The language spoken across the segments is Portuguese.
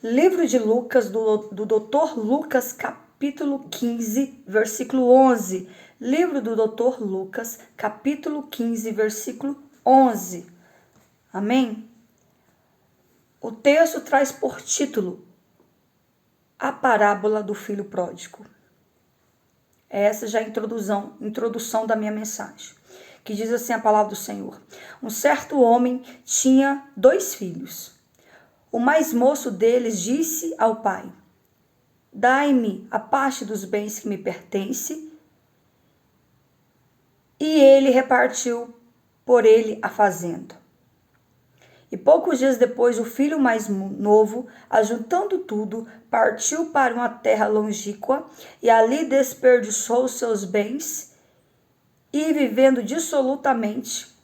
Livro de Lucas, do Dr. Lucas, capítulo 15, versículo 11. Livro do Dr. Lucas, capítulo 15, versículo 11. Amém? O texto traz por título a parábola do filho pródigo. Essa já é a introdução da minha mensagem, que diz assim a palavra do Senhor. Um certo homem tinha 2 filhos. O mais moço deles disse ao pai: dai-me a parte dos bens que me pertence. E ele repartiu por ele a fazenda. E poucos dias depois, o filho mais novo, ajuntando tudo, partiu para uma terra longínqua e ali desperdiçou os seus bens, e vivendo dissolutamente,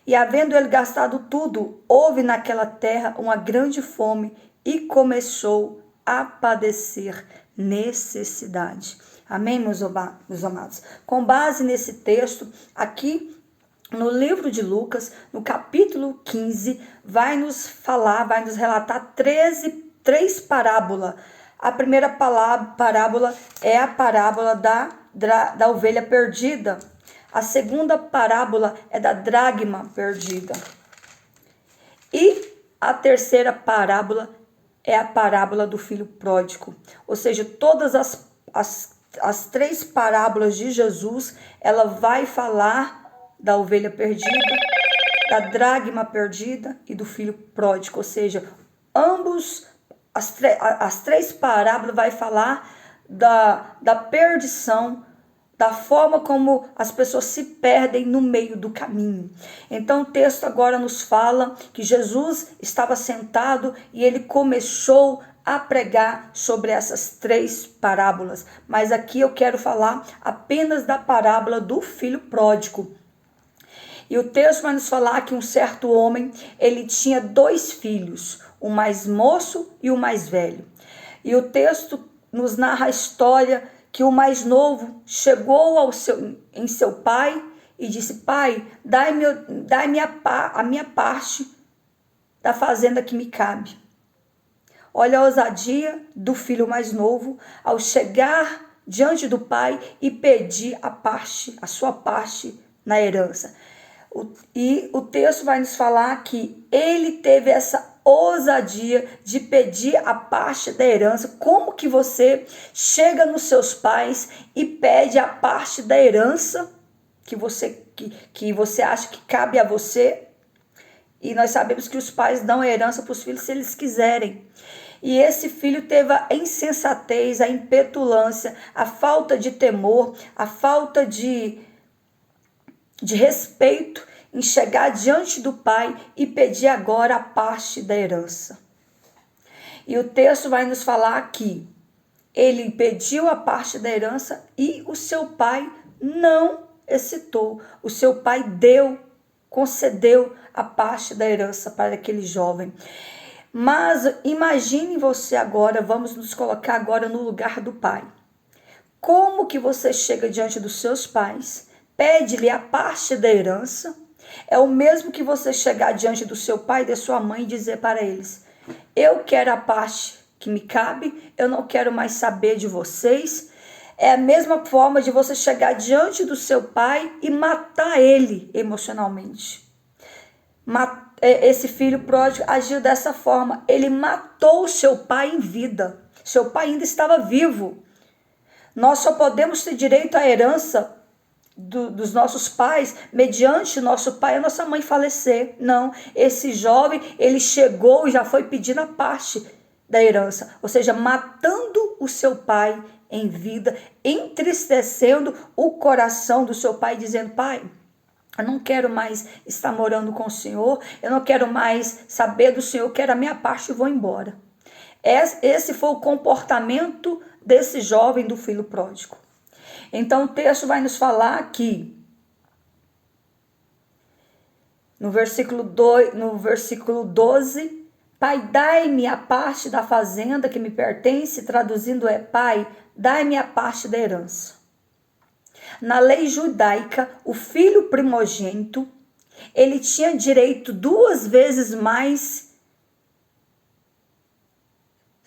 e havendo ele gastado tudo, houve naquela terra uma grande fome e começou a padecer necessidade. Amém, meus amados? Com base nesse texto, aqui no livro de Lucas, no capítulo 15, vai nos relatar três parábolas. A primeira parábola é a parábola da ovelha perdida. A segunda parábola é da dracma perdida. E a terceira parábola é a parábola do filho pródigo. Ou seja, todas as 3 parábolas de Jesus, ela vai falar da ovelha perdida, da dracma perdida e do filho pródigo. Ou seja, as 3 parábolas vai falar da perdição, da forma como as pessoas se perdem no meio do caminho. Então o texto agora nos fala que Jesus estava sentado e ele começou a pregar sobre essas 3 parábolas. Mas aqui eu quero falar apenas da parábola do filho pródigo. E o texto vai nos falar que um certo homem, ele tinha 2 filhos, o mais moço e o mais velho. E o texto nos narra a história que o mais novo chegou em seu pai e disse: pai, dai-me a minha parte da fazenda que me cabe. Olha a ousadia do filho mais novo ao chegar diante do pai e pedir a sua parte na herança. E o texto vai nos falar que ele teve essa ousadia de pedir a parte da herança. Como que você chega nos seus pais e pede a parte da herança que você acha que cabe a você? E nós sabemos que os pais dão a herança para os filhos se eles quiserem. E esse filho teve a insensatez, a impetulância, a falta de temor, a falta de respeito em chegar diante do pai e pedir agora a parte da herança. E o texto vai nos falar que ele pediu a parte da herança e o seu pai não hesitou. O seu pai concedeu a parte da herança para aquele jovem. Mas imagine você agora, vamos nos colocar agora no lugar do pai. Como que você chega diante dos seus pais, pede-lhe a parte da herança? É o mesmo que você chegar diante do seu pai e da sua mãe e dizer para eles: eu quero a parte que me cabe, eu não quero mais saber de vocês. É a mesma forma de você chegar diante do seu pai e matar ele emocionalmente. Esse filho pródigo agiu dessa forma. Ele matou seu pai em vida. Seu pai ainda estava vivo. Nós só podemos ter direito à herança dos nossos pais mediante nosso pai e a nossa mãe falecer. Não, esse jovem, ele chegou e já foi pedindo a parte da herança, ou seja, matando o seu pai em vida, entristecendo o coração do seu pai, dizendo: pai, eu não quero mais estar morando com o Senhor, eu não quero mais saber do Senhor, eu quero a minha parte e vou embora. Esse foi o comportamento desse jovem do filho pródigo. Então o texto vai nos falar aqui, no versículo 12, pai, dai-me a parte da fazenda que me pertence, traduzindo é: pai, dai-me a parte da herança. Na lei judaica, o filho primogênito, ele tinha direito 2 vezes mais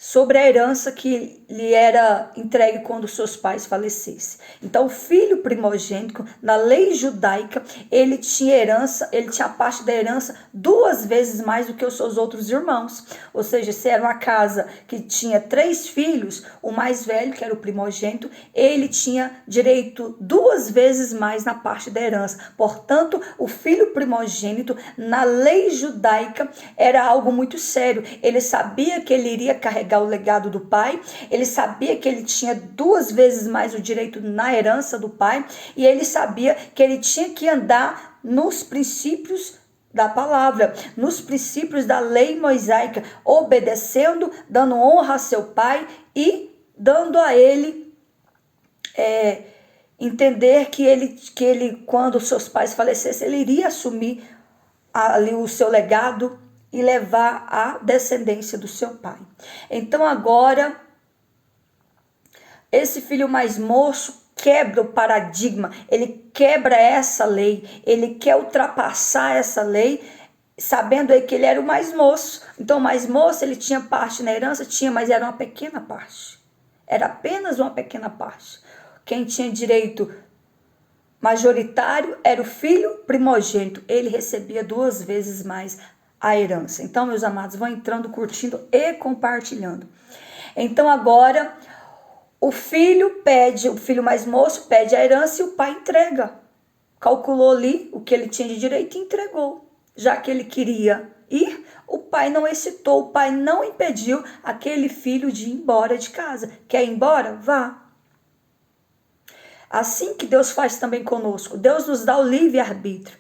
sobre a herança que lhe era entregue quando seus pais falecessem. Então, o filho primogênito, na lei judaica, ele tinha herança, ele tinha parte da herança 2 vezes mais do que os seus outros irmãos. Ou seja, se era uma casa que tinha 3 filhos, o mais velho, que era o primogênito, ele tinha direito 2 vezes mais na parte da herança. Portanto, o filho primogênito, na lei judaica, era algo muito sério. Ele sabia que ele iria carregar o legado do pai, ele sabia que ele tinha 2 vezes mais o direito na herança do pai, e ele sabia que ele tinha que andar nos princípios da palavra, nos princípios da lei mosaica, obedecendo, dando honra a seu pai e dando a ele entender que ele, quando seus pais falecessem, ele iria assumir ali o seu legado e levar a descendência do seu pai. Então agora, esse filho mais moço quebra o paradigma, ele quebra essa lei, ele quer ultrapassar essa lei, sabendo aí que ele era o mais moço. Então o mais moço, ele tinha parte na herança? Tinha, mas era uma pequena parte. Era apenas uma pequena parte. Quem tinha direito majoritário era o filho primogênito. Ele recebia 2 vezes mais a herança. Então, meus amados, vão entrando, curtindo e compartilhando. Então, agora, o filho mais moço pede a herança e o pai entrega. Calculou ali o que ele tinha de direito e entregou. Já que ele queria ir, o pai não excitou, o pai não impediu aquele filho de ir embora de casa. Quer ir embora? Vá. Assim que Deus faz também conosco. Deus nos dá o livre-arbítrio.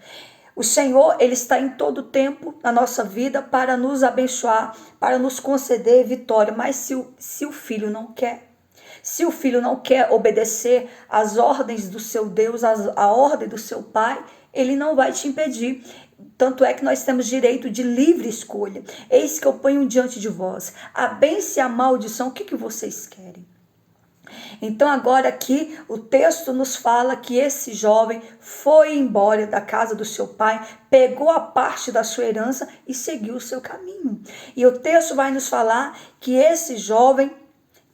O Senhor, ele está em todo tempo na nossa vida para nos abençoar, para nos conceder vitória. Mas se o filho não quer, se o filho não quer obedecer às ordens do seu Deus, à ordem do seu pai, ele não vai te impedir. Tanto é que nós temos direito de livre escolha. Eis que eu ponho diante de vós a bênção e a maldição. O que vocês querem? Então agora aqui o texto nos fala que esse jovem foi embora da casa do seu pai, pegou a parte da sua herança e seguiu o seu caminho. E o texto vai nos falar que esse jovem,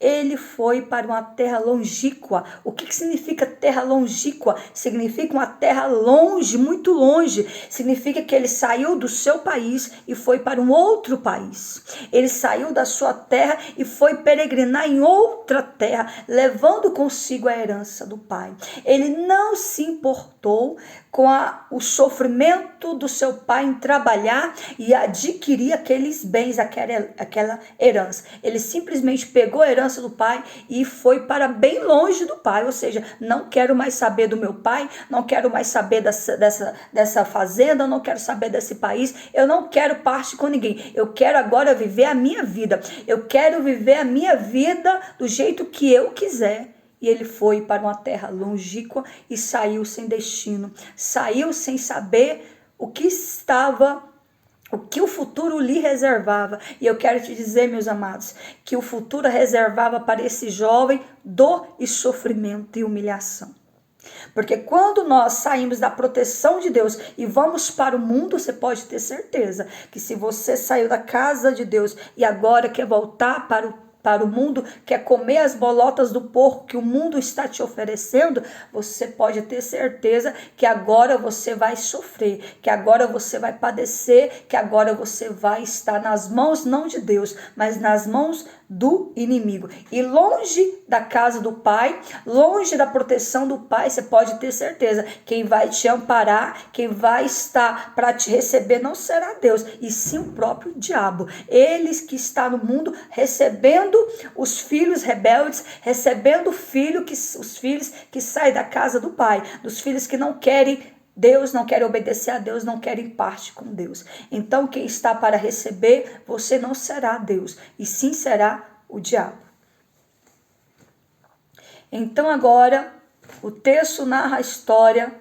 ele foi para uma terra longínqua. O que significa terra longínqua? Significa uma terra longe, muito longe. Significa que ele saiu do seu país e foi para um outro país. Ele saiu da sua terra e foi peregrinar em outra terra, levando consigo a herança do pai. Ele não se importou com o sofrimento do seu pai em trabalhar e adquirir aqueles bens, aquela herança. Ele simplesmente pegou a herança do pai e foi para bem longe do pai, ou seja, não quero mais saber do meu pai, não quero mais saber dessa fazenda, não quero saber desse país, eu não quero parte com ninguém, eu quero agora viver a minha vida, eu quero viver a minha vida do jeito que eu quiser. E ele foi para uma terra longínqua e saiu sem destino, saiu sem saber o que o futuro lhe reservava. E eu quero te dizer, meus amados, que o futuro reservava para esse jovem dor e sofrimento e humilhação. Porque quando nós saímos da proteção de Deus e vamos para o mundo, você pode ter certeza que se você saiu da casa de Deus e agora quer voltar para o mundo, quer comer as bolotas do porco que o mundo está te oferecendo, você pode ter certeza que agora você vai sofrer, que agora você vai padecer, que agora você vai estar nas mãos não de Deus, mas nas mãos do inimigo. E longe da casa do pai, longe da proteção do pai, você pode ter certeza, quem vai te amparar, quem vai estar para te receber não será Deus, e sim o próprio diabo. Ele que está no mundo recebendo os filhos rebeldes, recebendo os filhos que saem da casa do pai, dos filhos que não querem Deus, não querem obedecer a Deus, não querem parte com Deus. Então quem está para receber, você não será Deus, e sim será o diabo. Então agora o texto narra a história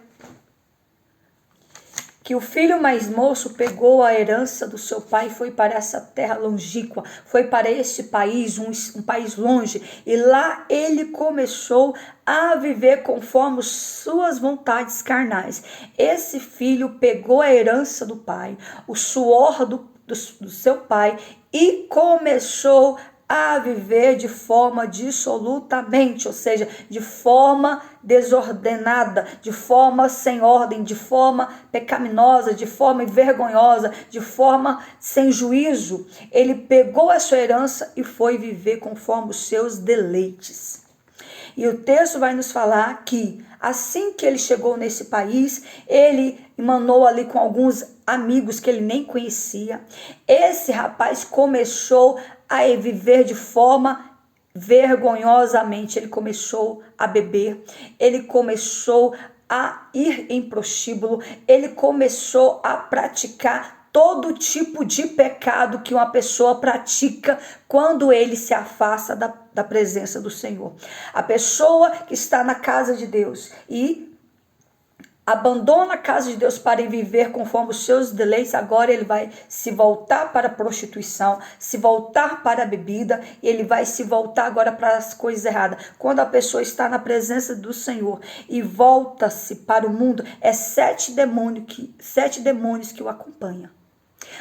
que o filho mais moço pegou a herança do seu pai e foi para essa terra longínqua, foi para esse país, um país longe, e lá ele começou a viver conforme suas vontades carnais. Esse filho pegou a herança do pai, o suor do seu pai, e começou a viver de forma dissolutamente, ou seja, de forma desordenada, de forma sem ordem, de forma pecaminosa, de forma vergonhosa, de forma sem juízo. Ele pegou a sua herança e foi viver conforme os seus deleites. E o texto vai nos falar que assim que ele chegou nesse país, ele emanou ali com alguns amigos que ele nem conhecia. Esse rapaz começou a viver de forma vergonhosamente. Ele começou a beber, ele começou a ir em prostíbulo, ele começou a praticar todo tipo de pecado que uma pessoa pratica quando ele se afasta da presença do Senhor. A pessoa que está na casa de Deus e abandona a casa de Deus para ir viver conforme os seus deleites, agora ele vai se voltar para a prostituição, se voltar para a bebida, e ele vai se voltar agora para as coisas erradas. Quando a pessoa está na presença do Senhor e volta-se para o mundo, é sete demônios que o acompanham.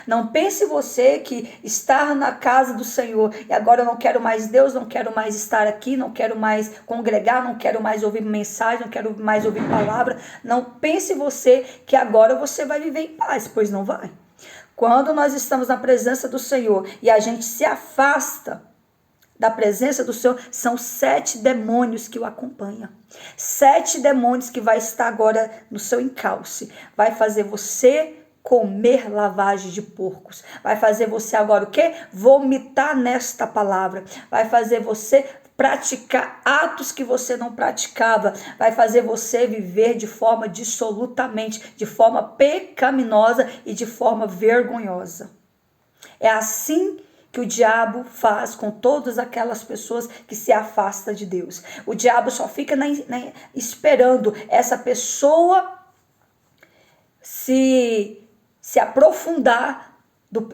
Não pense você que estar na casa do Senhor e agora eu não quero mais Deus, não quero mais estar aqui, não quero mais congregar, não quero mais ouvir mensagem, não quero mais ouvir palavra. Não pense você que agora você vai viver em paz, pois não vai. Quando nós estamos na presença do Senhor e a gente se afasta da presença do Senhor, são 7 demônios que o acompanham. 7 demônios que vai estar agora no seu encalce. Vai fazer você comer lavagem de porcos. Vai fazer você agora o quê? Vomitar nesta palavra. Vai fazer você praticar atos que você não praticava. Vai fazer você viver de forma dissolutamente, de forma pecaminosa e de forma vergonhosa. É assim que o diabo faz com todas aquelas pessoas que se afastam de Deus. O diabo só fica esperando essa pessoa se aprofundar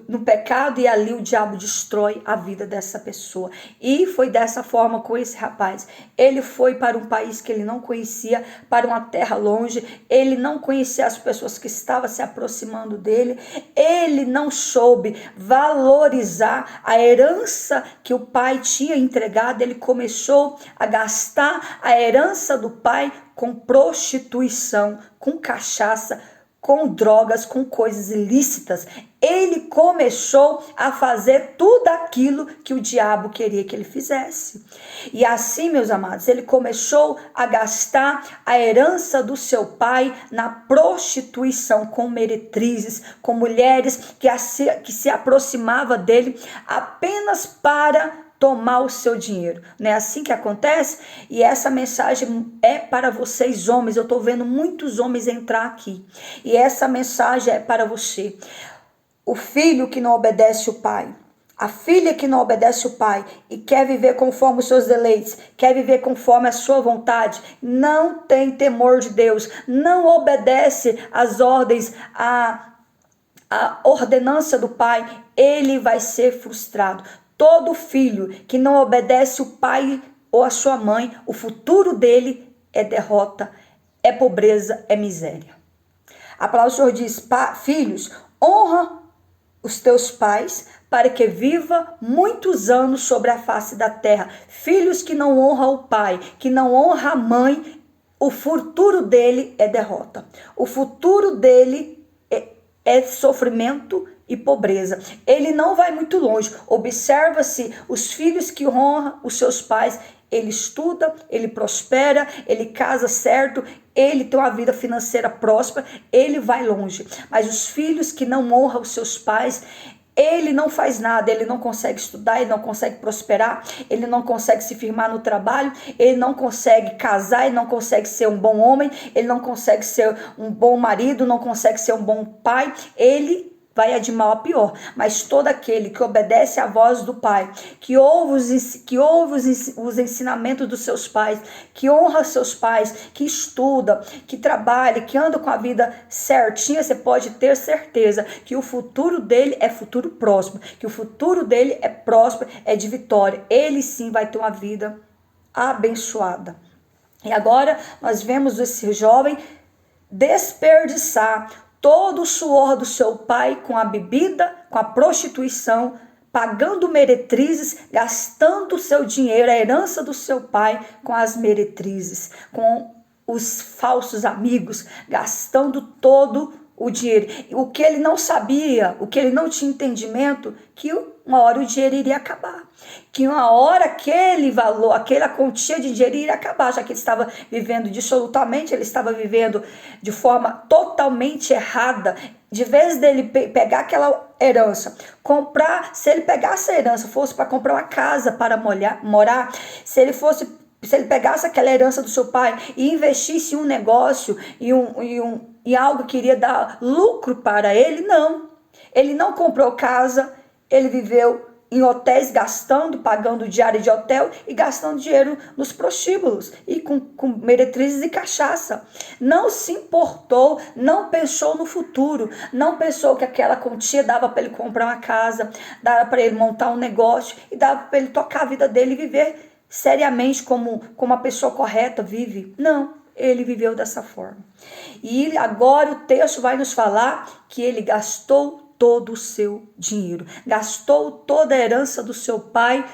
no pecado, e ali o diabo destrói a vida dessa pessoa. E foi dessa forma com esse rapaz. Ele foi para um país que ele não conhecia, para uma terra longe, ele não conhecia as pessoas que estavam se aproximando dele, ele não soube valorizar a herança que o pai tinha entregado. Ele começou a gastar a herança do pai com prostituição, com cachaça, com drogas, com coisas ilícitas. Ele começou a fazer tudo aquilo que o diabo queria que ele fizesse. E assim, meus amados, ele começou a gastar a herança do seu pai na prostituição, com meretrizes, com mulheres que se aproximavam dele apenas para tomar o seu dinheiro. Não é assim que acontece? E essa mensagem é para vocês homens. Eu estou vendo muitos homens entrar aqui. E essa mensagem é para você. O filho que não obedece o pai, a filha que não obedece o pai e quer viver conforme os seus deleites, quer viver conforme a sua vontade, não tem temor de Deus, não obedece às ordens, a ordenança do pai, ele vai ser frustrado. Todo filho que não obedece o pai ou a sua mãe, o futuro dele é derrota, é pobreza, é miséria. A palavra do Senhor diz: filhos, honra os teus pais para que viva muitos anos sobre a face da terra. Filhos que não honram o pai, que não honram a mãe, o futuro dele é derrota. O futuro dele é sofrimento e pobreza. Ele não vai muito longe. Observa-se os filhos que honram os seus pais. Ele estuda, ele prospera, ele casa certo, ele tem uma vida financeira próspera, ele vai longe. Mas os filhos que não honram os seus pais, ele não faz nada, ele não consegue estudar, ele não consegue prosperar, ele não consegue se firmar no trabalho, ele não consegue casar, ele não consegue ser um bom homem, ele não consegue ser um bom marido, não consegue ser um bom pai, ele vai de mal a pior. Mas todo aquele que obedece à voz do pai, que ouve os ensinamentos dos seus pais, que honra seus pais, que estuda, que trabalha, que anda com a vida certinha, você pode ter certeza que o futuro dele é futuro próspero, que o futuro dele é próspero, é de vitória. Ele sim vai ter uma vida abençoada. E agora nós vemos esse jovem desperdiçar todo o suor do seu pai com a bebida, com a prostituição, pagando meretrizes, gastando o seu dinheiro, a herança do seu pai com as meretrizes, com os falsos amigos, gastando todo o dinheiro. O que ele não sabia, o que ele não tinha entendimento, que uma hora o dinheiro iria acabar. Que uma hora aquele valor, aquela quantia de dinheiro iria acabar, já que ele estava vivendo dissolutamente, ele estava vivendo de forma totalmente errada. De vez dele pegar aquela herança, comprar, se ele pegasse a herança, fosse para comprar uma casa para morar, se ele pegasse aquela herança do seu pai e investisse em um negócio, em algo que iria dar lucro para ele, não. Ele não comprou casa, ele viveu em hotéis, pagando diária de hotel e gastando dinheiro nos prostíbulos e com meretrizes e cachaça. Não se importou, não pensou no futuro, não pensou que aquela quantia dava para ele comprar uma casa, dava para ele montar um negócio e dava para ele tocar a vida dele e viver seriamente como uma pessoa correta vive. Não, ele viveu dessa forma. E agora o texto vai nos falar que ele gastou todo o seu dinheiro, gastou toda a herança do seu pai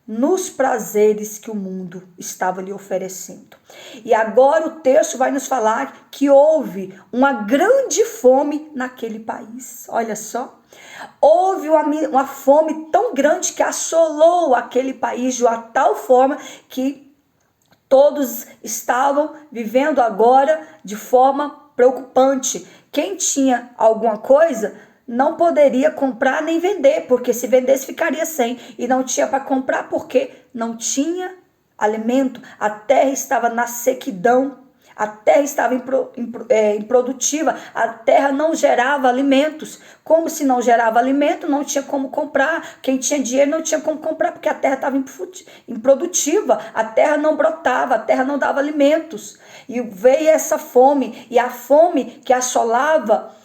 nos prazeres que o mundo estava lhe oferecendo. E agora o texto vai nos falar que houve uma grande fome naquele país. Olha só, houve uma fome tão grande que assolou aquele país de uma tal forma que todos estavam vivendo agora de forma preocupante. Quem tinha alguma coisa não poderia comprar nem vender, porque se vendesse ficaria sem, e não tinha para comprar porque não tinha alimento. A terra estava na sequidão, a terra estava improdutiva, a terra não gerava alimentos. Como se não gerava alimento, não tinha como comprar. Quem tinha dinheiro não tinha como comprar, porque a terra estava improdutiva, a terra não brotava, a terra não dava alimentos. E veio essa fome, e a fome que assolava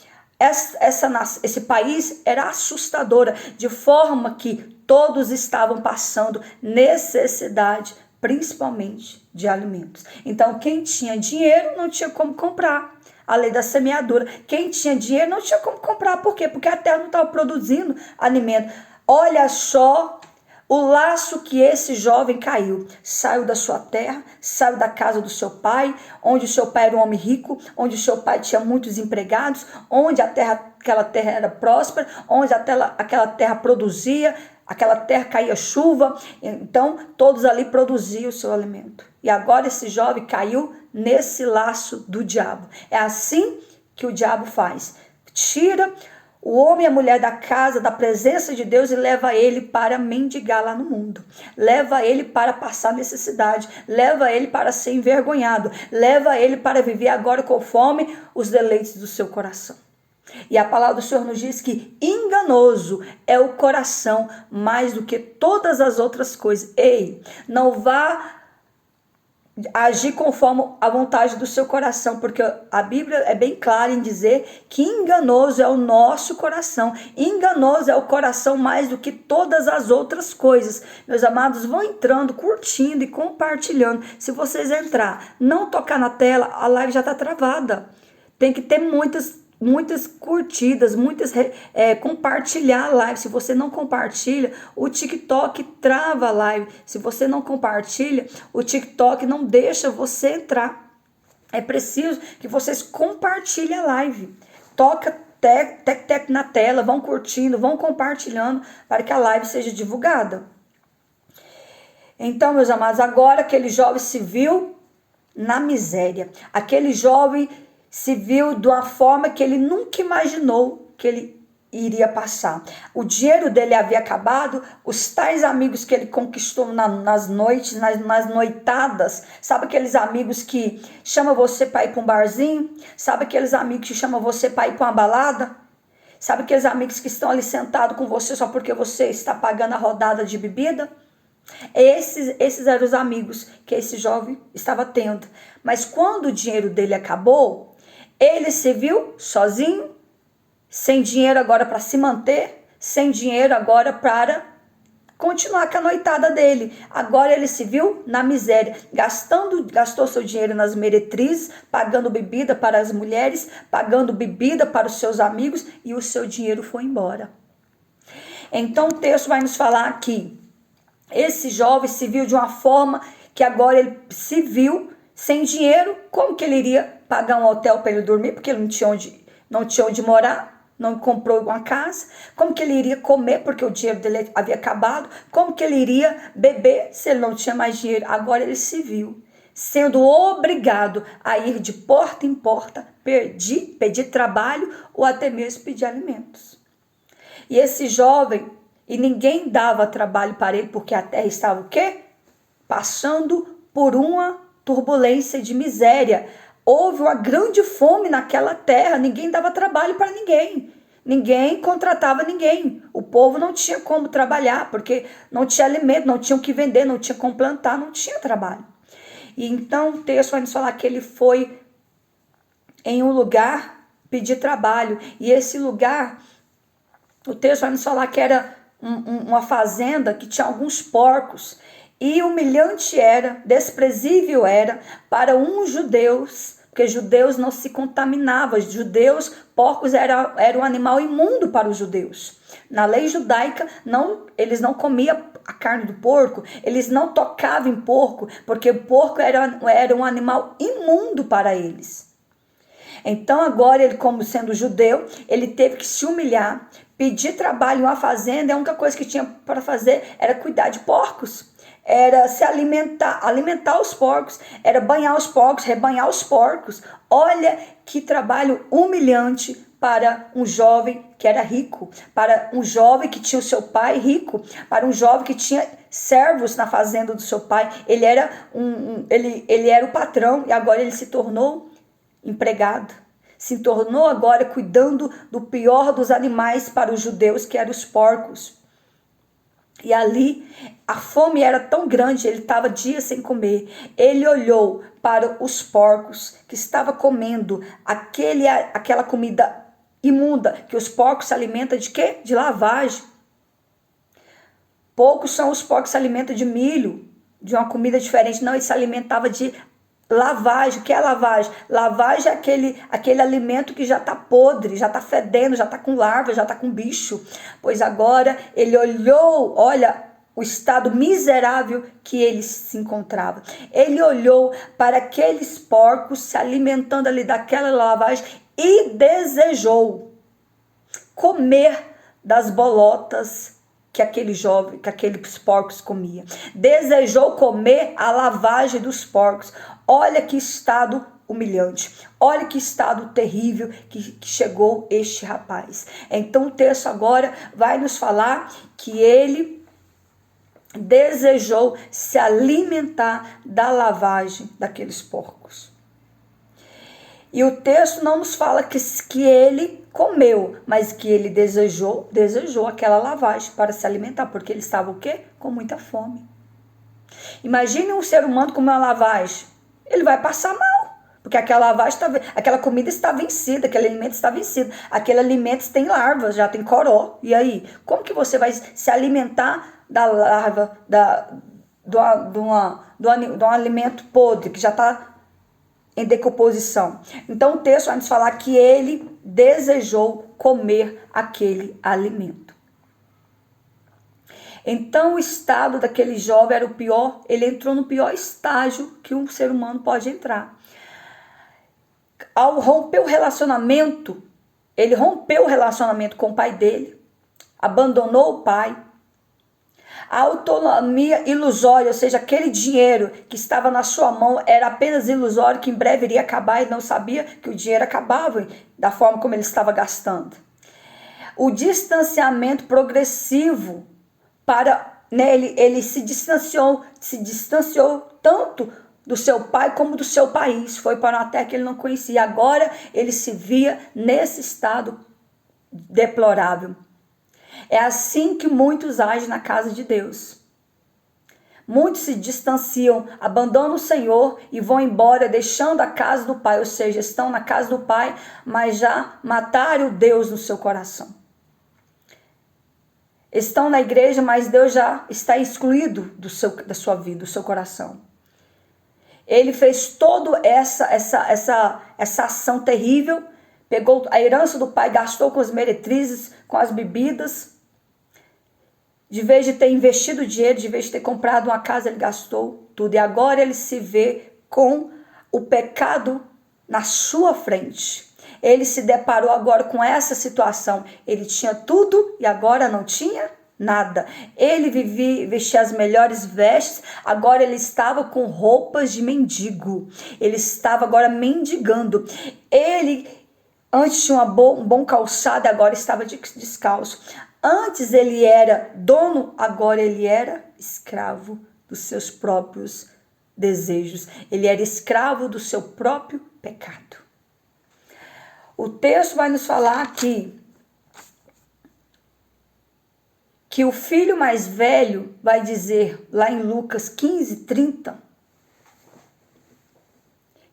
esse país era assustadora, de forma que todos estavam passando necessidade, principalmente de alimentos. Então, quem tinha dinheiro não tinha como comprar. A lei da semeadura. Quem tinha dinheiro não tinha como comprar. Por quê? Porque a terra não estava produzindo alimento. Olha só o laço que esse jovem caiu. Saiu da sua terra, saiu da casa do seu pai, onde o seu pai era um homem rico, onde o seu pai tinha muitos empregados, onde aquela terra era próspera, onde aquela terra produzia, aquela terra caía chuva, então todos ali produziam o seu alimento. E agora esse jovem caiu nesse laço do diabo. É assim que o diabo faz. Tira o homem e a mulher da casa, da presença de Deus, e leva ele para mendigar lá no mundo. Leva ele para passar necessidade. Leva ele para ser envergonhado. Leva ele para viver agora conforme os deleites do seu coração. E a palavra do Senhor nos diz que enganoso é o coração mais do que todas as outras coisas. Ei, não vá agir conforme a vontade do seu coração, porque a Bíblia é bem clara em dizer que enganoso é o nosso coração, enganoso é o coração mais do que todas as outras coisas. Meus amados, vão entrando, curtindo e compartilhando. Se vocês entrar, não tocar na tela, a live já está travada. Tem que ter muitas curtidas, compartilhar a live. Se você não compartilha, o TikTok trava a live. Se você não compartilha, o TikTok não deixa você entrar. É preciso que vocês compartilhem a live. Toca tec na tela, vão curtindo, vão compartilhando para que a live seja divulgada. Então, meus amados, agora aquele jovem se viu na miséria. Aquele jovem se viu de uma forma que ele nunca imaginou que ele iria passar. O dinheiro dele havia acabado, os tais amigos que ele conquistou nas noites, nas noitadas. Sabe aqueles amigos que chamam você para ir para um barzinho? Sabe aqueles amigos que chamam você para ir para uma balada? Sabe aqueles amigos que estão ali sentados com você só porque você está pagando a rodada de bebida? Esses eram os amigos que esse jovem estava tendo. Mas quando o dinheiro dele acabou, ele se viu sozinho, sem dinheiro agora para se manter, sem dinheiro agora para continuar com a noitada dele. Agora ele se viu na miséria, gastou seu dinheiro nas meretrizes, pagando bebida para as mulheres, pagando bebida para os seus amigos, e o seu dinheiro foi embora. Então o texto vai nos falar que esse jovem se viu de uma forma que agora ele se viu sem dinheiro. Como que ele iria pagar um hotel para ele dormir? Porque ele não tinha onde morar, não comprou uma casa. Como que ele iria comer? Porque o dinheiro dele havia acabado. Como que ele iria beber se ele não tinha mais dinheiro? Agora ele se viu sendo obrigado a ir de porta em porta, pedir trabalho ou até mesmo pedir alimentos. E esse jovem, e ninguém dava trabalho para ele, porque a terra estava o quê? Passando por uma turbulência de miséria. Houve uma grande fome naquela terra, ninguém dava trabalho para ninguém. Ninguém contratava ninguém. O povo não tinha como trabalhar, porque não tinha alimento, não tinha o que vender, não tinha como plantar, não tinha trabalho. E então o texto vai nos falar que ele foi em um lugar pedir trabalho. E esse lugar, o texto vai nos falar que era uma fazenda que tinha alguns porcos. E humilhante era, desprezível era para uns judeus, porque judeus não se contaminavam. Judeus, porcos era um animal imundo para os judeus. Na lei judaica, eles não comiam a carne do porco, eles não tocavam em porco, porque o porco era um animal imundo para eles. Então agora ele, como sendo judeu, ele teve que se humilhar, pedir trabalho em uma fazenda. A única coisa que tinha para fazer era cuidar de porcos, era se alimentar os porcos, era banhar os porcos, rebanhar os porcos. Olha que trabalho humilhante para um jovem que era rico, para um jovem que tinha o seu pai rico, para um jovem que tinha servos na fazenda do seu pai. Ele era ele era o patrão e agora ele se tornou empregado. Se tornou agora cuidando do pior dos animais para os judeus, que eram os porcos. E ali a fome era tão grande, ele estava dias sem comer. Ele olhou para os porcos que estavam comendo aquela comida imunda, que os porcos se alimentam de quê? De lavagem. Poucos são os porcos que se alimentam de milho, de uma comida diferente. Não, ele se alimentava de lavagem. O que é lavagem? Lavagem é aquele alimento que já está podre, já está fedendo, já está com larva, já está com bicho. Pois agora ele olhou, olha o estado miserável que ele se encontrava. Ele olhou para aqueles porcos se alimentando ali daquela lavagem e desejou comer das bolotas que aqueles porcos comiam. Desejou comer a lavagem dos porcos. Olha que estado humilhante. Olha que estado terrível que chegou este rapaz. Então o texto agora vai nos falar que ele desejou se alimentar da lavagem daqueles porcos. E o texto não nos fala que ele comeu, mas que ele desejou aquela lavagem para se alimentar, porque ele estava o quê? Com muita fome. Imagine um ser humano comer uma lavagem. Ele vai passar mal, porque aquela lavagem aquela comida está vencida, aquele alimento está vencido. Aquele alimento tem larvas, já tem coró. E aí, como que você vai se alimentar da larva, de um alimento podre, que já está em decomposição? Então o texto vai nos falar que ele desejou comer aquele alimento. Então o estado daquele jovem era o pior. Ele entrou no pior estágio que um ser humano pode entrar. Ao romper o relacionamento, ele rompeu o relacionamento com o pai dele, abandonou o pai. A autonomia ilusória, ou seja, aquele dinheiro que estava na sua mão era apenas ilusório, que em breve iria acabar. Ele não sabia que o dinheiro acabava da forma como ele estava gastando. O distanciamento progressivo ele se distanciou tanto do seu pai como do seu país. Foi para uma terra que ele não conhecia. Agora ele se via nesse estado deplorável. É assim que muitos agem na casa de Deus. Muitos se distanciam, abandonam o Senhor e vão embora, deixando a casa do Pai. Ou seja, estão na casa do Pai, mas já mataram Deus no seu coração. Estão na igreja, mas Deus já está excluído da sua vida, do seu coração. Ele fez toda essa ação terrível, pegou a herança do pai, gastou com as meretrizes, com as bebidas, De vez de ter investido dinheiro, de vez de ter comprado uma casa, ele gastou tudo. E agora ele se vê com o pecado na sua frente. Ele se deparou agora com essa situação. Ele tinha tudo e agora não tinha nada. Ele vestia as melhores vestes, agora ele estava com roupas de mendigo. Ele estava agora mendigando. Ele antes tinha um bom calçado, agora estava descalço. Antes ele era dono, agora ele era escravo dos seus próprios desejos. Ele era escravo do seu próprio pecado. O texto vai nos falar aqui que o filho mais velho vai dizer, lá em Lucas 15:30,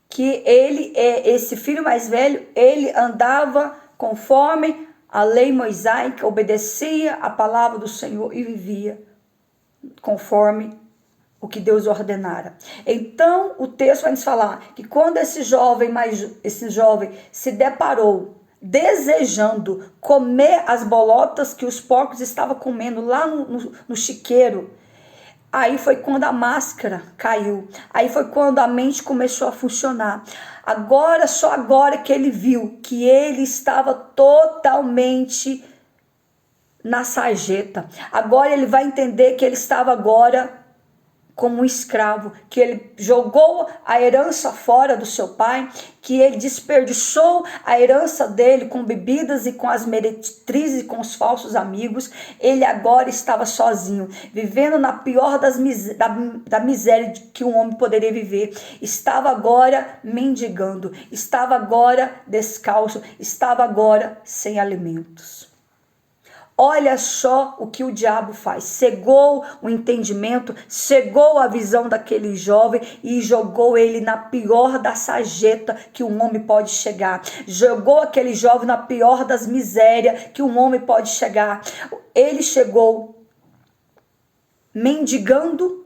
que esse filho mais velho, ele andava conforme a lei mosaica, obedecia a palavra do Senhor e vivia conforme o que Deus ordenara. Então, o texto vai nos falar que quando esse jovem se deparou desejando comer as bolotas que os porcos estavam comendo lá no chiqueiro, aí foi quando a máscara caiu. Aí foi quando a mente começou a funcionar. Só agora que ele viu que ele estava totalmente na sarjeta. Agora ele vai entender que ele estava agora como um escravo, que ele jogou a herança fora do seu pai, que ele desperdiçou a herança dele com bebidas e com as meretrizes e com os falsos amigos. Ele agora estava sozinho, vivendo na pior da miséria que um homem poderia viver. Estava agora mendigando, estava agora descalço, estava agora sem alimentos. Olha só o que o diabo faz. Cegou o entendimento, cegou a visão daquele jovem e jogou ele na pior da sarjeta que um homem pode chegar. Jogou aquele jovem na pior das misérias que um homem pode chegar. Ele chegou mendigando,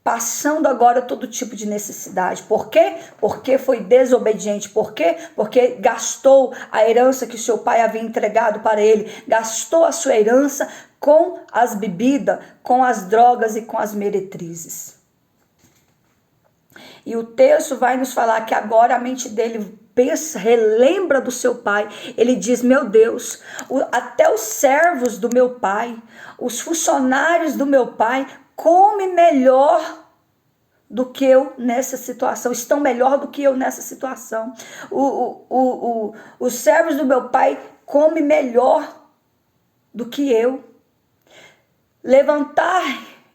passando agora todo tipo de necessidade. Por quê? Porque foi desobediente. Por quê? Porque gastou a herança que seu pai havia entregado para ele. Gastou a sua herança com as bebidas, com as drogas e com as meretrizes. E o texto vai nos falar que agora a mente dele relembra do seu pai. Ele diz: meu Deus, até os servos do meu pai, os funcionários do meu pai come melhor do que eu nessa situação, estão melhor do que eu nessa situação. Os servos do meu pai comem melhor do que eu.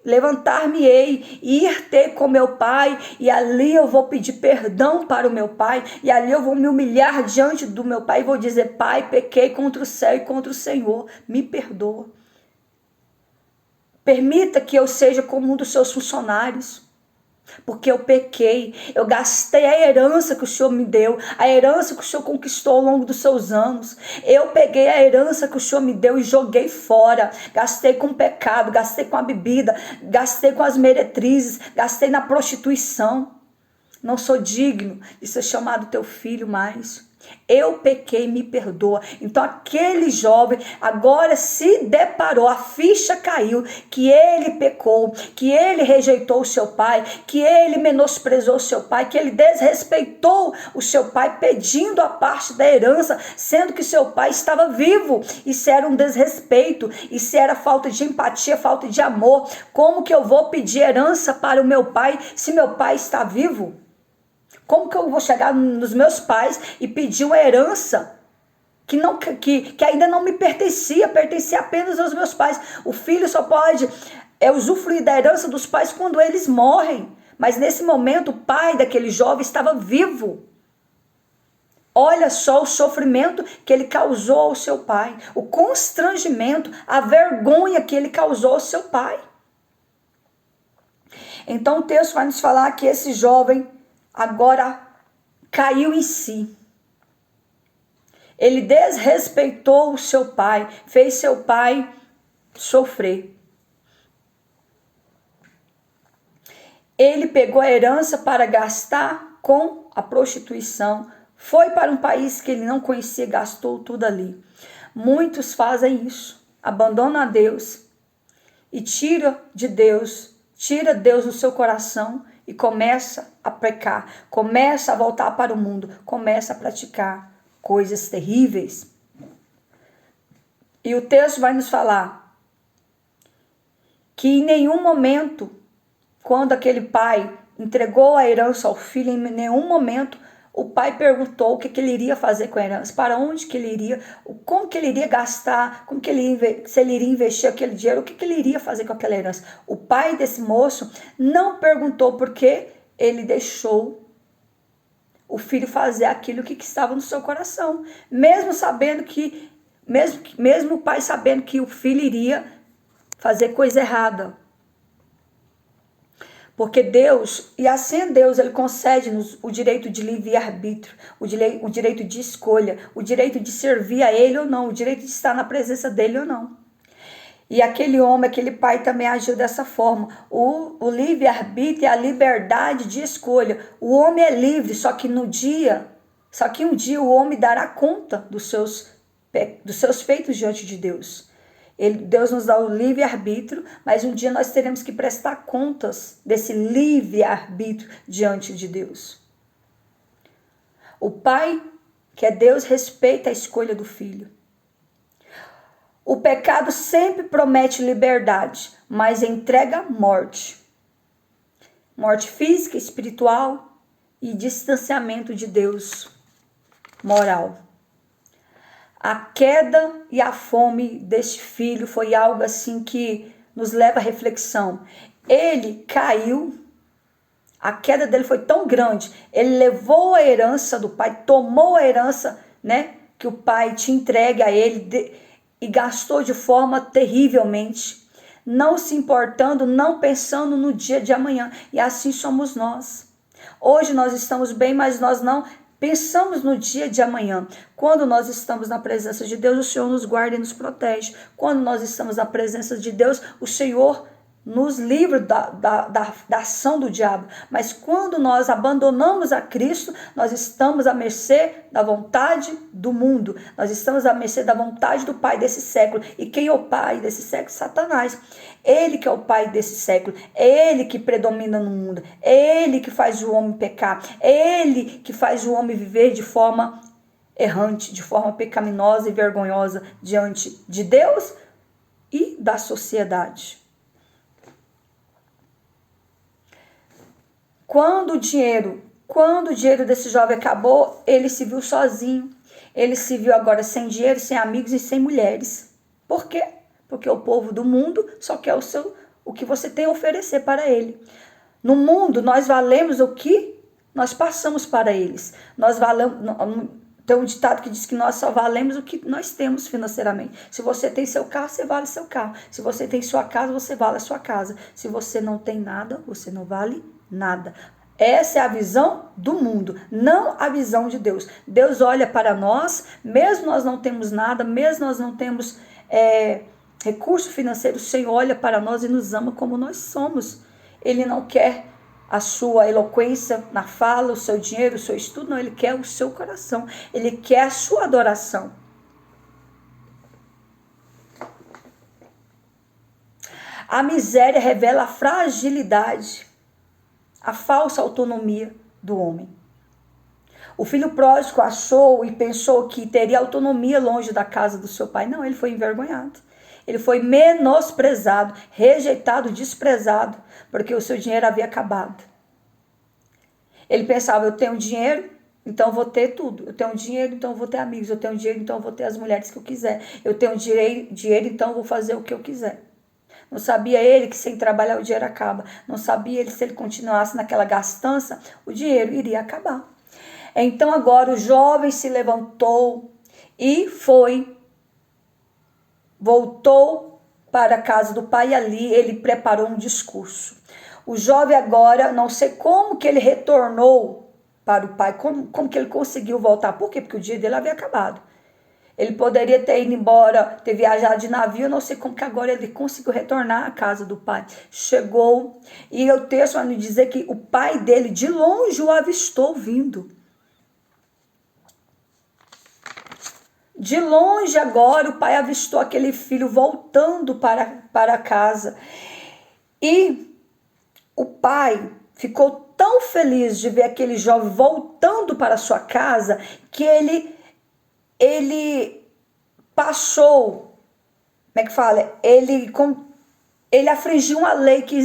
Levantar-me-ei, ir ter com meu pai, e ali eu vou pedir perdão para o meu pai, e ali eu vou me humilhar diante do meu pai e vou dizer: pai, pequei contra o céu e contra o Senhor, me perdoa. Permita que eu seja como um dos seus funcionários, porque eu pequei, eu gastei a herança que o Senhor me deu, a herança que o Senhor conquistou ao longo dos seus anos. Eu peguei a herança que o Senhor me deu e joguei fora, gastei com o pecado, gastei com a bebida, gastei com as meretrizes, gastei na prostituição. Não sou digno de ser chamado teu filho mais. Eu pequei, me perdoa. Então aquele jovem agora se deparou, a ficha caiu, que ele pecou, que ele rejeitou o seu pai, que ele menosprezou o seu pai, que ele desrespeitou o seu pai pedindo a parte da herança, sendo que seu pai estava vivo. Isso era um desrespeito, isso era falta de empatia, falta de amor. Como que eu vou pedir herança para o meu pai se meu pai está vivo? Como que eu vou chegar nos meus pais e pedir uma herança que ainda não me pertencia apenas aos meus pais? O filho só pode usufruir da herança dos pais quando eles morrem. Mas nesse momento o pai daquele jovem estava vivo. Olha só o sofrimento que ele causou ao seu pai, o constrangimento, a vergonha que ele causou ao seu pai. Então o texto vai nos falar que esse jovem agora caiu em si. Ele desrespeitou o seu pai, fez seu pai sofrer. Ele pegou a herança para gastar com a prostituição. Foi para um país que ele não conhecia, gastou tudo ali. Muitos fazem isso, abandonam a Deus e tira Deus do seu coração e começa a pecar, começa a voltar para o mundo, começa a praticar coisas terríveis. E o texto vai nos falar que em nenhum momento, quando aquele pai entregou a herança ao filho, em nenhum momento o pai perguntou o que ele iria fazer com a herança, para onde que ele iria, como que ele iria gastar, se ele iria investir aquele dinheiro, o que ele iria fazer com aquela herança. O pai desse moço não perguntou porque ele deixou o filho fazer aquilo que estava no seu coração, mesmo o pai sabendo que o filho iria fazer coisa errada. Porque Deus, e assim Deus, ele concede-nos o direito de livre-arbítrio, o direito de escolha, o direito de servir a ele ou não, o direito de estar na presença dele ou não. E aquele homem, aquele pai também agiu dessa forma. O livre-arbítrio é a liberdade de escolha. O homem é livre, só que um dia o homem dará conta dos seus feitos diante de Deus. Deus nos dá o livre-arbítrio, mas um dia nós teremos que prestar contas desse livre-arbítrio diante de Deus. O pai, que é Deus, respeita a escolha do filho. O pecado sempre promete liberdade, mas entrega morte. Morte física, espiritual e distanciamento de Deus moral. A queda e a fome deste filho foi algo assim que nos leva à reflexão. Ele caiu, a queda dele foi tão grande, ele levou a herança do pai, tomou a herança, que o pai tinha entregue a ele e gastou de forma terrivelmente, não se importando, não pensando no dia de amanhã. E assim somos nós. Hoje nós estamos bem, mas nós não pensamos no dia de amanhã. Quando nós estamos na presença de Deus, o Senhor nos guarda e nos protege. Quando nós estamos na presença de Deus, o Senhor nos livra da ação do diabo. Mas quando nós abandonamos a Cristo, nós estamos à mercê da vontade do mundo. Nós estamos à mercê da vontade do pai desse século. E quem é o pai desse século? Satanás. Ele que é o pai desse século. É ele que predomina no mundo. É ele que faz o homem pecar. É ele que faz o homem viver de forma errante, de forma pecaminosa e vergonhosa diante de Deus e da sociedade. Quando o dinheiro desse jovem acabou, ele se viu sozinho. Ele se viu agora sem dinheiro, sem amigos e sem mulheres. Por quê? Porque o povo do mundo só quer o que você tem a oferecer para ele. No mundo, nós valemos o que nós passamos para eles. Tem um ditado que diz que nós só valemos o que nós temos financeiramente. Se você tem seu carro, você vale seu carro. Se você tem sua casa, você vale a sua casa. Se você não tem nada, você não vale nada. Essa é a visão do mundo, não a visão de Deus. Deus olha para nós, mesmo nós não temos nada, mesmo nós não temos recurso financeiro, o Senhor olha para nós e nos ama como nós somos. Ele não quer a sua eloquência na fala, o seu dinheiro, o seu estudo, não, ele quer o seu coração, ele quer a sua adoração. A miséria revela a fragilidade, a falsa autonomia do homem. O filho pródigo achou e pensou que teria autonomia longe da casa do seu pai. Não, ele foi envergonhado. Ele foi menosprezado, rejeitado, desprezado, porque o seu dinheiro havia acabado. Ele pensava, eu tenho dinheiro, então vou ter tudo. Eu tenho dinheiro, então vou ter amigos. Eu tenho dinheiro, então vou ter as mulheres que eu quiser. Eu tenho dinheiro, então vou fazer o que eu quiser. Não sabia ele que sem trabalhar o dinheiro acaba. Não sabia ele que se ele continuasse naquela gastança, o dinheiro iria acabar. Então agora o jovem se levantou e voltou para a casa do pai e ali ele preparou um discurso. O jovem agora, não sei como que ele retornou para o pai, como que ele conseguiu voltar. Por quê? Porque o dia dele havia acabado. Ele poderia ter ido embora, ter viajado de navio, não sei como que agora ele conseguiu retornar à casa do pai. Chegou e o texto vai nos dizer que o pai dele de longe o avistou vindo. De longe agora o pai avistou aquele filho voltando para casa. E o pai ficou tão feliz de ver aquele jovem voltando para sua casa que ele passou, como é que fala? Ele afligiu uma lei que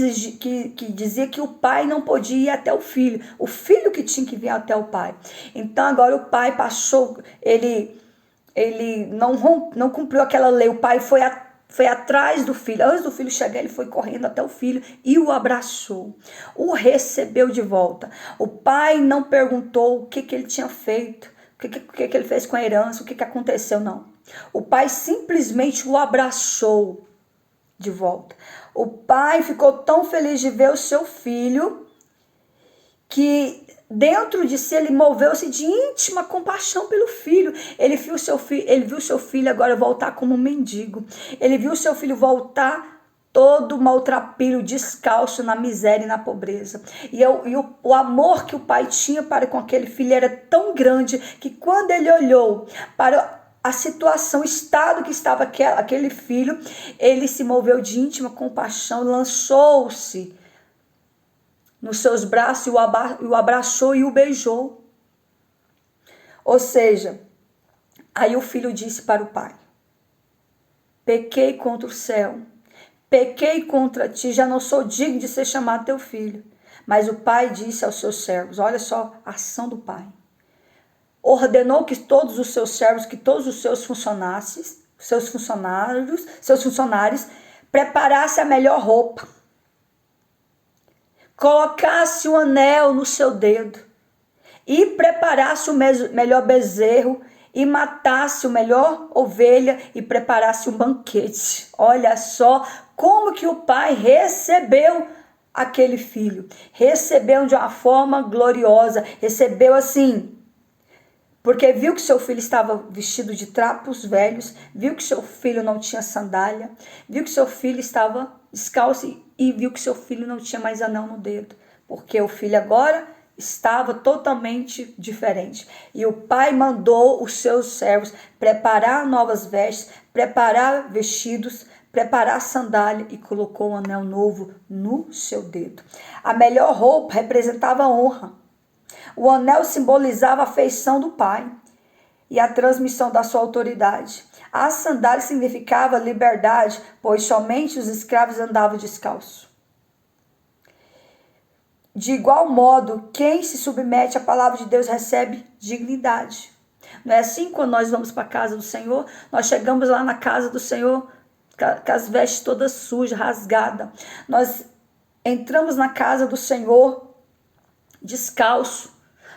dizia que o pai não podia ir até o filho que tinha que vir até o pai. Então agora o pai passou, ele não cumpriu aquela lei, o pai foi atrás do filho. Antes do filho chegar, ele foi correndo até o filho e o abraçou, o recebeu de volta. O pai não perguntou o que ele tinha feito, o que ele fez com a herança, o que aconteceu, não. O pai simplesmente o abraçou de volta. O pai ficou tão feliz de ver o seu filho que dentro de si ele moveu-se de íntima compaixão pelo filho. Ele viu seu filho agora voltar como um mendigo. Ele viu seu filho voltar todo maltrapilho, descalço, na miséria e na pobreza. O amor que o pai tinha para com aquele filho era tão grande que quando ele olhou para a situação, o estado que estava aquele filho, ele se moveu de íntima compaixão, lançou-se nos seus braços e o abraçou e o beijou. Ou seja, aí o filho disse para o pai: pequei contra o céu, pequei contra ti, já não sou digno de ser chamado teu filho. Mas o pai disse aos seus servos, olha só a ação do pai. Ordenou que todos os seus servos, que todos os seus funcionários, preparassem a melhor roupa, colocasse um anel no seu dedo e preparasse o melhor bezerro e matasse o melhor ovelha e preparasse um banquete. Olha só como que o pai recebeu aquele filho. Recebeu de uma forma gloriosa, recebeu assim, porque viu que seu filho estava vestido de trapos velhos, viu que seu filho não tinha sandália, viu que seu filho estava descalço e viu que seu filho não tinha mais anel no dedo, porque o filho agora estava totalmente diferente. E o pai mandou os seus servos preparar novas vestes, preparar vestidos, preparar sandália e colocou um anel novo no seu dedo. A melhor roupa representava a honra. O anel simbolizava a afeição do pai e a transmissão da sua autoridade. A sandália significava liberdade, pois somente os escravos andavam descalços. De igual modo, quem se submete à palavra de Deus recebe dignidade. Não é assim quando nós vamos para a casa do Senhor? Nós chegamos lá na casa do Senhor com as vestes todas sujas, rasgadas. Nós entramos na casa do Senhor descalço.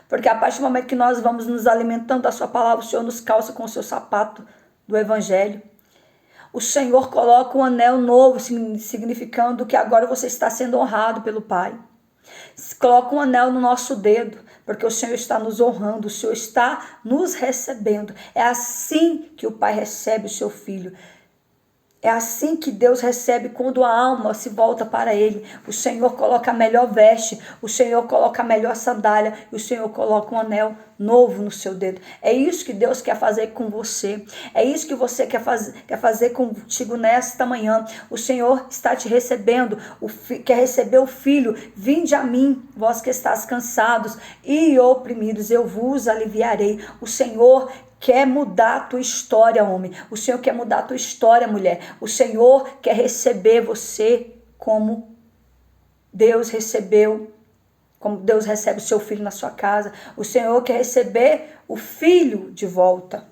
Porque a partir do momento que nós vamos nos alimentando da sua palavra, o Senhor nos calça com o seu sapato do evangelho. O Senhor coloca um anel novo, significando que agora você está sendo honrado pelo Pai. Coloca um anel no nosso dedo, porque o Senhor está nos honrando, o Senhor está nos recebendo. É assim que o Pai recebe o seu filho. É assim que Deus recebe quando a alma se volta para Ele. O Senhor coloca a melhor veste, o Senhor coloca a melhor sandália e o Senhor coloca um anel novo no seu dedo. É isso que Deus quer fazer com você. É isso que você quer fazer contigo nesta manhã. O Senhor está te recebendo, quer receber o Filho. Vinde a mim, vós que estáis cansados e oprimidos, eu vos aliviarei. O Senhor quer mudar a tua história, homem. O Senhor quer mudar a tua história, mulher. O Senhor quer receber você como Deus recebeu, como Deus recebe o seu filho na sua casa. O Senhor quer receber o filho de volta.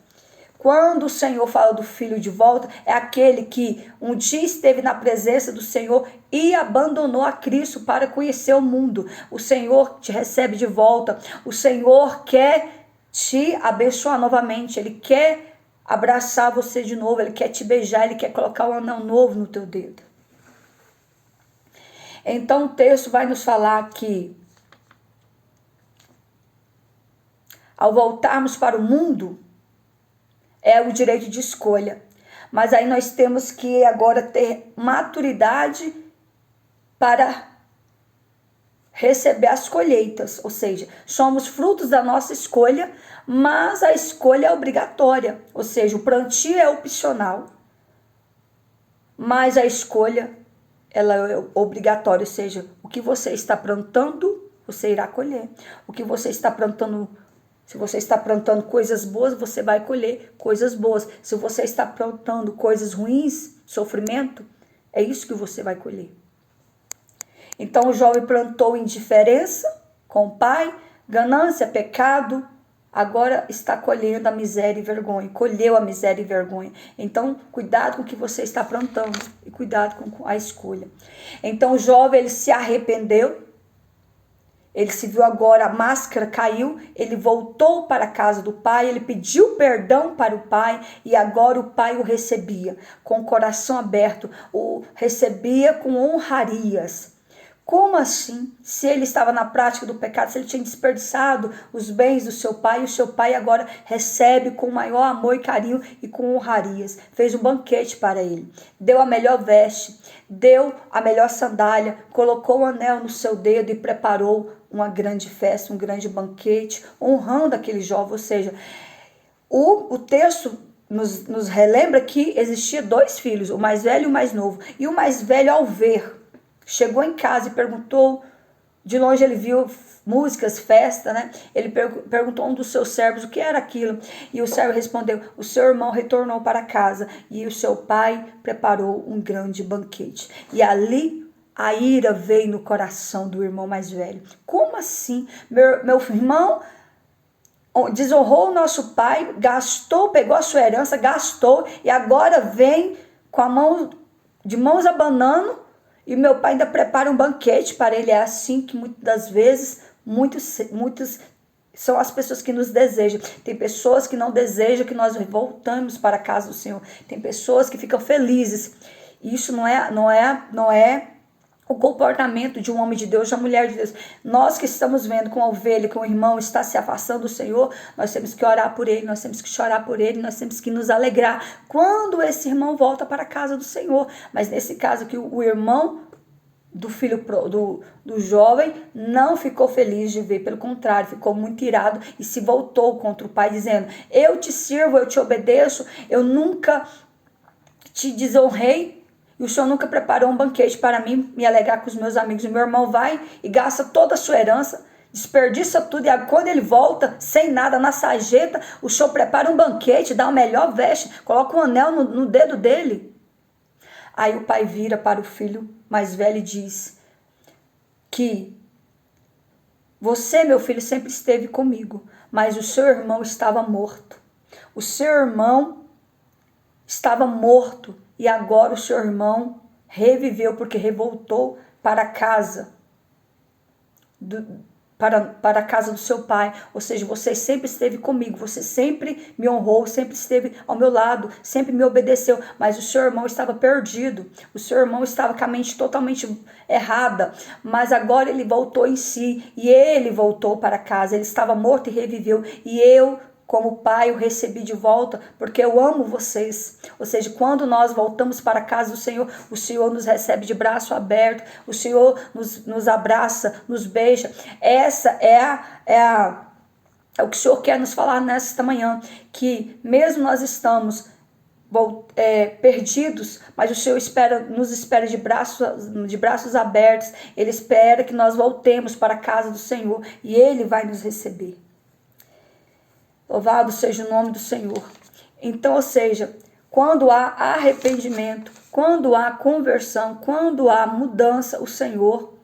Quando o Senhor fala do filho de volta, é aquele que um dia esteve na presença do Senhor e abandonou a Cristo para conhecer o mundo. O Senhor te recebe de volta. O Senhor quer te abençoar novamente, Ele quer abraçar você de novo, Ele quer te beijar, Ele quer colocar um anel novo no teu dedo. Então o texto vai nos falar que ao voltarmos para o mundo, é o direito de escolha, mas aí nós temos que agora ter maturidade para receber as colheitas, ou seja, somos frutos da nossa escolha, mas a escolha é obrigatória, ou seja, o plantio é opcional, mas a escolha ela é obrigatória, ou seja, o que você está plantando, você irá colher. O que você está plantando, se você está plantando coisas boas, você vai colher coisas boas. Se você está plantando coisas ruins, sofrimento, é isso que você vai colher. Então o jovem plantou indiferença com o pai, ganância, pecado, agora está colhendo a miséria e vergonha, colheu a miséria e vergonha. Então cuidado com o que você está plantando e cuidado com a escolha. Então o jovem ele se arrependeu, ele se viu agora, a máscara caiu, ele voltou para a casa do pai, ele pediu perdão para o pai e agora o pai o recebia com o coração aberto, o recebia com honrarias. Como assim? Se ele estava na prática do pecado, se ele tinha desperdiçado os bens do seu pai, e o seu pai agora recebe com maior amor e carinho e com honrarias. Fez um banquete para ele, deu a melhor veste, deu a melhor sandália, colocou um anel no seu dedo e preparou uma grande festa, um grande banquete, honrando aquele jovem. Ou seja, o texto nos relembra que existia 2 filhos, o mais velho e o mais novo. E o mais velho, ao ver, chegou em casa e perguntou, de longe ele viu músicas, festa, né? Ele perguntou a um dos seus servos o que era aquilo. E o servo respondeu, o seu irmão retornou para casa e o seu pai preparou um grande banquete. E ali a ira veio no coração do irmão mais velho. Como assim? Meu irmão desonrou o nosso pai, gastou, pegou a sua herança, gastou e agora vem com a mão, de mãos abanando, e meu pai ainda prepara um banquete para ele. É assim que muitas das vezes, muitos são as pessoas que nos desejam. Tem pessoas que não desejam que nós voltamos para a casa do Senhor. Tem pessoas que ficam felizes. Isso não é o comportamento de um homem de Deus, de uma mulher de Deus. Nós que estamos vendo com a ovelha, com o irmão está se afastando do Senhor, nós temos que orar por ele, nós temos que chorar por ele, nós temos que nos alegrar quando esse irmão volta para a casa do Senhor. Mas nesse caso aqui, o irmão do filho do jovem não ficou feliz de ver, pelo contrário, ficou muito irado e se voltou contra o pai, dizendo, eu te sirvo, eu te obedeço, eu nunca te desonrei, e o Senhor nunca preparou um banquete para mim, me alegrar com os meus amigos. O meu irmão vai e gasta toda a sua herança, desperdiça tudo, e quando ele volta, sem nada, na sarjeta, o Senhor prepara um banquete, dá uma melhor veste, coloca um anel no dedo dele. Aí o pai vira para o filho mais velho e diz que você, meu filho, sempre esteve comigo, mas o seu irmão estava morto. O seu irmão estava morto e agora o seu irmão reviveu porque revoltou para a casa para a casa do seu pai. Ou seja, você sempre esteve comigo, você sempre me honrou, sempre esteve ao meu lado, sempre me obedeceu, mas o seu irmão estava perdido, o seu irmão estava com a mente totalmente errada, mas agora ele voltou em si, e ele voltou para casa, ele estava morto e reviveu, e eu, como pai, eu recebi de volta, porque eu amo vocês. Ou seja, quando nós voltamos para a casa do Senhor, o Senhor nos recebe de braço aberto, o Senhor nos abraça, nos beija. Essa é o que o Senhor quer nos falar nesta manhã, que mesmo nós estamos perdidos, mas o Senhor nos espera de braços abertos. Ele espera que nós voltemos para a casa do Senhor e Ele vai nos receber. Louvado seja o nome do Senhor. Então, ou seja, quando há arrependimento, quando há conversão, quando há mudança, o Senhor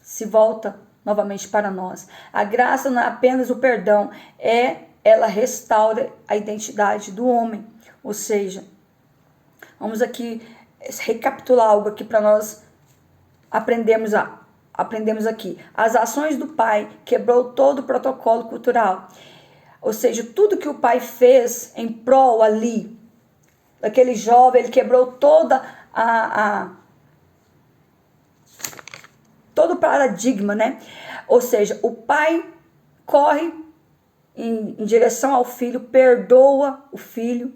se volta novamente para nós. A graça não é apenas o perdão, ela restaura a identidade do homem. Ou seja, vamos aqui recapitular algo aqui para nós aprendermos aqui. As ações do pai quebrou todo o protocolo cultural. Ou seja, tudo que o pai fez em prol ali, daquele jovem, ele quebrou todo o paradigma, né? Ou seja, o pai corre em direção ao filho, perdoa o filho,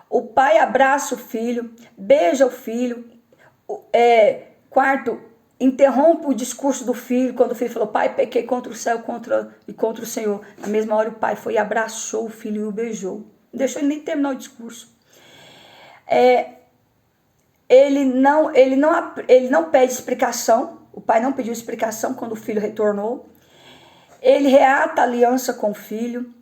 o pai abraça o filho, beija o filho, quarto, interrompe o discurso do filho, quando o filho falou, pai, pequei contra o céu e contra o Senhor. Na mesma hora o pai foi e abraçou o filho e o beijou. Não deixou ele nem terminar o discurso. Ele não pede explicação, o pai não pediu explicação quando o filho retornou. Ele reata a aliança com o filho.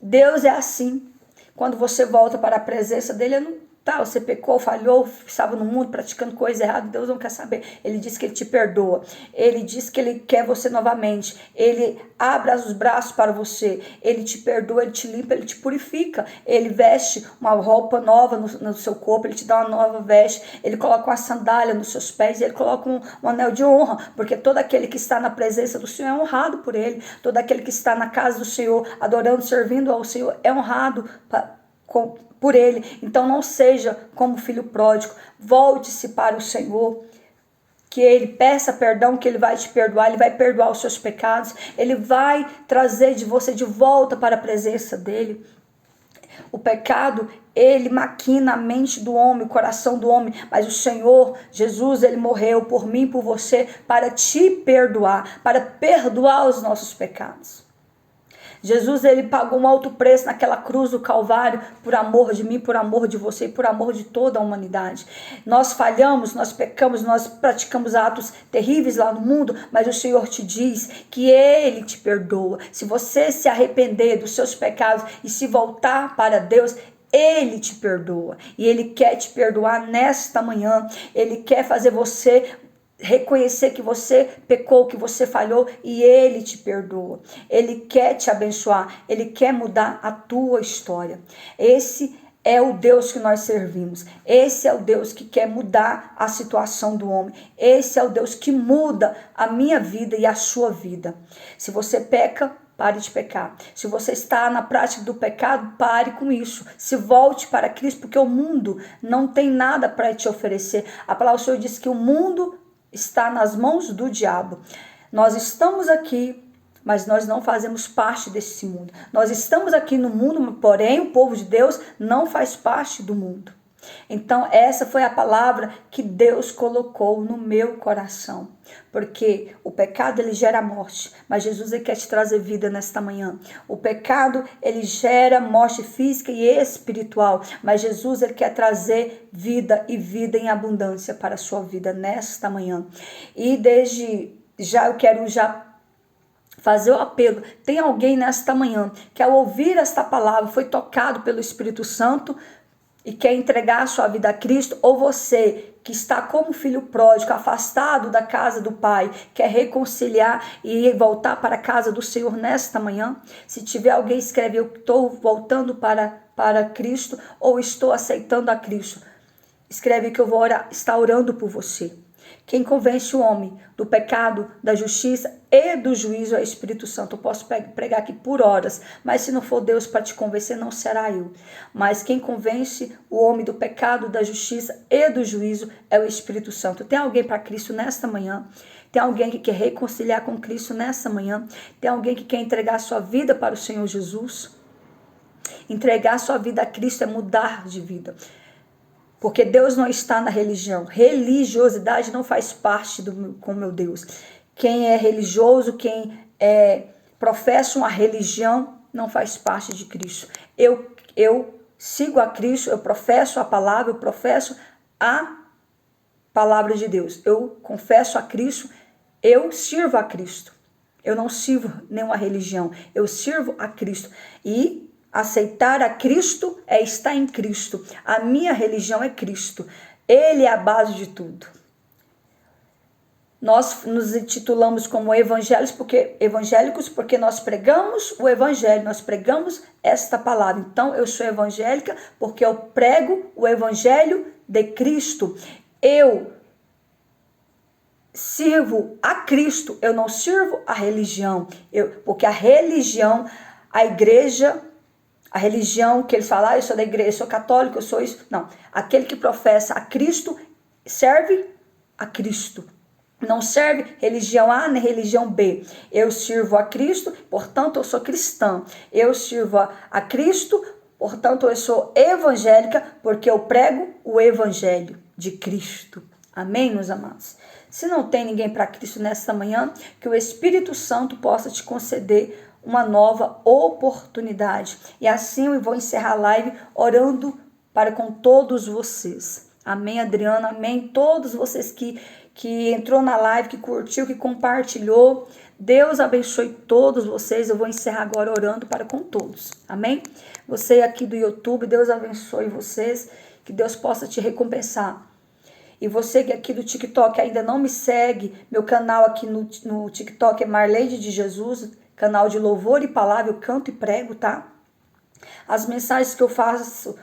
Deus é assim. Quando você volta para a presença dele, não tá, você pecou, falhou, estava no mundo praticando coisa errada, Deus não quer saber. Ele diz que ele te perdoa. Ele diz que ele quer você novamente. Ele abre os braços para você. Ele te perdoa, ele te limpa, ele te purifica. Ele veste uma roupa nova no seu corpo, ele te dá uma nova veste. Ele coloca uma sandália nos seus pés, ele coloca um anel de honra, porque todo aquele que está na presença do Senhor é honrado por ele. Todo aquele que está na casa do Senhor, adorando, servindo ao Senhor, é honrado por ele. Então não seja como filho pródigo, volte-se para o Senhor, que ele peça perdão, que ele vai te perdoar, ele vai perdoar os seus pecados, ele vai trazer de você de volta para a presença dele. O pecado, ele maquina a mente do homem, o coração do homem, mas o Senhor Jesus, ele morreu por mim e por você para te perdoar, para perdoar os nossos pecados. Jesus, ele pagou um alto preço naquela cruz do Calvário por amor de mim, por amor de você e por amor de toda a humanidade. Nós falhamos, nós pecamos, nós praticamos atos terríveis lá no mundo, mas o Senhor te diz que ele te perdoa. Se você se arrepender dos seus pecados e se voltar para Deus, ele te perdoa. E ele quer te perdoar nesta manhã. Ele quer fazer você reconhecer que você pecou, que você falhou, e ele te perdoa. Ele quer te abençoar, ele quer mudar a tua história. Esse é o Deus que nós servimos. Esse é o Deus que quer mudar a situação do homem. Esse é o Deus que muda a minha vida e a sua vida. Se você peca, pare de pecar. Se você está na prática do pecado, pare com isso. Se volte para Cristo, porque o mundo não tem nada para te oferecer. A palavra do Senhor diz que o mundo está nas mãos do diabo. Nós estamos aqui, mas nós não fazemos parte desse mundo. Nós estamos aqui no mundo, porém o povo de Deus não faz parte do mundo. Então essa foi a palavra que Deus colocou no meu coração. Porque o pecado, ele gera morte, mas Jesus, ele quer te trazer vida nesta manhã. O pecado, ele gera morte física e espiritual, mas Jesus, ele quer trazer vida e vida em abundância para a sua vida nesta manhã. E desde já eu quero fazer o apelo. Tem alguém nesta manhã que ao ouvir esta palavra foi tocado pelo Espírito Santo e quer entregar a sua vida a Cristo, ou você que está como filho pródigo, afastado da casa do Pai, quer reconciliar e voltar para a casa do Senhor nesta manhã? Se tiver alguém, escreve, eu estou voltando para Cristo, ou estou aceitando a Cristo. Escreve que eu vou estar orando por você. Quem convence o homem do pecado, da justiça e do juízo é o Espírito Santo. Eu posso pregar aqui por horas, mas se não for Deus para te convencer, não será eu. Mas quem convence o homem do pecado, da justiça e do juízo é o Espírito Santo. Tem alguém para Cristo nesta manhã? Tem alguém que quer reconciliar com Cristo nesta manhã? Tem alguém que quer entregar a sua vida para o Senhor Jesus? Entregar a sua vida a Cristo é mudar de vida. Porque Deus não está na religião. Religiosidade não faz parte com meu Deus. Quem é religioso, quem professa uma religião, não faz parte de Cristo. Eu sigo a Cristo, eu professo a palavra, eu professo a palavra de Deus. Eu confesso a Cristo, eu sirvo a Cristo. Eu não sirvo nenhuma religião, eu sirvo a Cristo. E aceitar a Cristo é estar em Cristo. A minha religião é Cristo. Ele é a base de tudo. Nós nos intitulamos como evangélicos porque nós pregamos o evangelho, nós pregamos esta palavra. Então eu sou evangélica porque eu prego o evangelho de Cristo. Eu sirvo a Cristo, eu não sirvo a religião. Porque a religião, a igreja, a religião que eles falam, eu sou da igreja, eu sou católico, eu sou isso. Não, aquele que professa a Cristo serve a Cristo. Não serve religião A nem religião B. Eu sirvo a Cristo, portanto eu sou cristã. Eu sirvo a Cristo, portanto eu sou evangélica, porque eu prego o evangelho de Cristo. Amém, meus amados? Se não tem ninguém para Cristo nesta manhã, que o Espírito Santo possa te conceder uma nova oportunidade. E assim eu vou encerrar a live orando para com todos vocês. Amém, Adriana? Amém? Todos vocês que entrou na live, que curtiu, que compartilhou. Deus abençoe todos vocês. Eu vou encerrar agora orando para com todos. Amém? Você aqui do YouTube, Deus abençoe vocês. Que Deus possa te recompensar. E você que aqui do TikTok ainda não me segue, meu canal aqui no TikTok é Marleide de Jesus, canal de louvor e palavra, eu canto e prego, tá? As mensagens que eu faço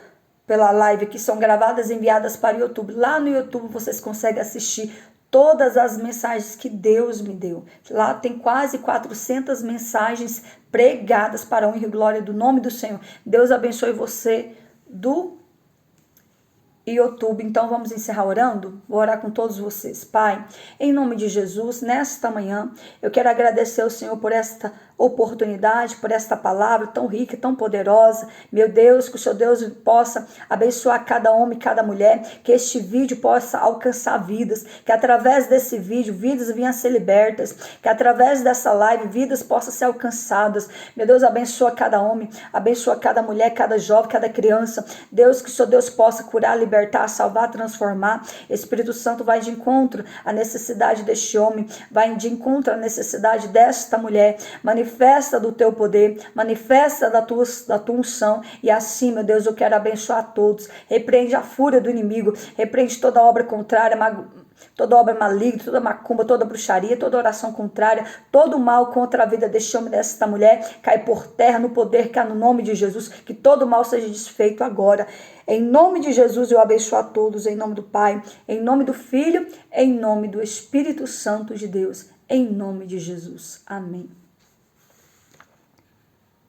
pela live aqui são gravadas e enviadas para o YouTube. Lá no YouTube vocês conseguem assistir todas as mensagens que Deus me deu. Lá tem quase 400 mensagens pregadas para a honra e glória do nome do Senhor. Deus abençoe você do YouTube. Então vamos encerrar orando? Vou orar com todos vocês. Pai, em nome de Jesus, nesta manhã, eu quero agradecer ao Senhor por esta oportunidade, por esta palavra tão rica, tão poderosa. Meu Deus, que o Seu Deus possa abençoar cada homem, cada mulher, que este vídeo possa alcançar vidas, que através desse vídeo, vidas venham a ser libertas, que através dessa live, vidas possam ser alcançadas. Meu Deus, abençoa cada homem, abençoa cada mulher, cada jovem, cada criança. Deus, que o Seu Deus possa curar, libertar, salvar, transformar. Espírito Santo vai de encontro à necessidade deste homem, vai de encontro à necessidade desta mulher. Manifesta do teu poder, manifesta da tua unção, e assim, meu Deus, eu quero abençoar a todos. Repreende a fúria do inimigo, repreende toda obra contrária, toda obra maligna, toda macumba, toda bruxaria, toda oração contrária, todo mal contra a vida deste homem, desta mulher, cai por terra no poder que há no nome de Jesus, que todo mal seja desfeito agora. Em nome de Jesus eu abençoo a todos, em nome do Pai, em nome do Filho, em nome do Espírito Santo de Deus, em nome de Jesus. Amém.